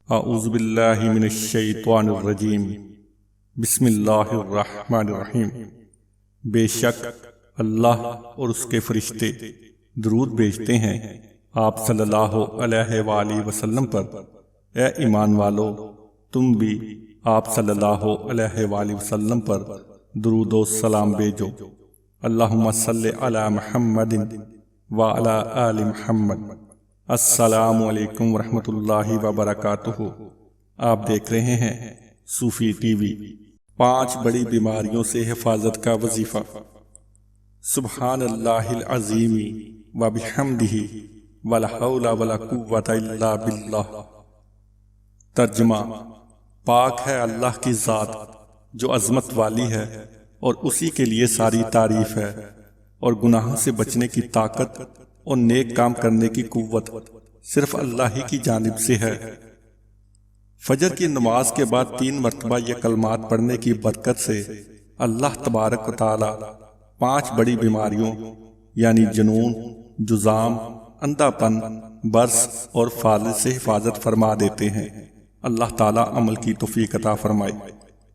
اعوذ باللہ من الشیطان الرجیم بسم اللہ الرحمن الرحیم۔ بے شک اللہ اور اس کے فرشتے درود بھیجتے ہیں آپ صلی اللہ علیہ وآلہ وسلم پر۔ اے ایمان والو، تم بھی آپ صلی اللہ علیہ وآلہ وسلم پر درود و سلام بھیجو۔ اللہم صلی علی محمد وعلی آل محمد۔ السلام علیکم ورحمۃ اللہ وبرکاتہ۔ آپ دیکھ رہے ہیں صوفی ٹی وی۔ 5 بڑی بیماریوں سے حفاظت کا وظیفہ۔ سبحان اللہ العظیم وبحمدہ ولا حول ولا قوۃ الا باللہ۔ ترجمہ: پاک ہے اللہ کی ذات جو عظمت والی ہے اور اسی کے لیے ساری تعریف ہے، اور گناہوں سے بچنے کی طاقت اور نیک کام کرنے کی قوت صرف اللہ ہی کی جانب سے ہے۔ فجر کی نماز کے بعد 3 مرتبہ یہ کلمات پڑھنے کی برکت سے اللہ تبارک و تعالی 5 بڑی بیماریوں یعنی جنون، جذام، اندھا پن، برس اور فالج سے حفاظت فرما دیتے ہیں۔ اللہ تعالی عمل کی توفیق عطا فرمائے۔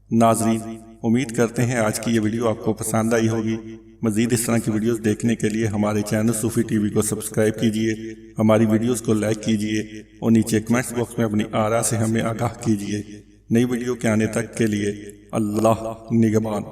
ناظرین، امید کرتے ہیں آج کی یہ ویڈیو آپ کو پسند آئی ہوگی۔ مزید اس طرح کی ویڈیوز دیکھنے کے لیے ہمارے چینل صوفی ٹی وی کو سبسکرائب کیجئے، ہماری ویڈیوز کو لائک کیجئے اور نیچے کمنٹس باکس میں اپنی آراء سے ہمیں آگاہ کیجئے۔ نئی ویڈیو کے آنے تک کے لیے اللہ نگہبان۔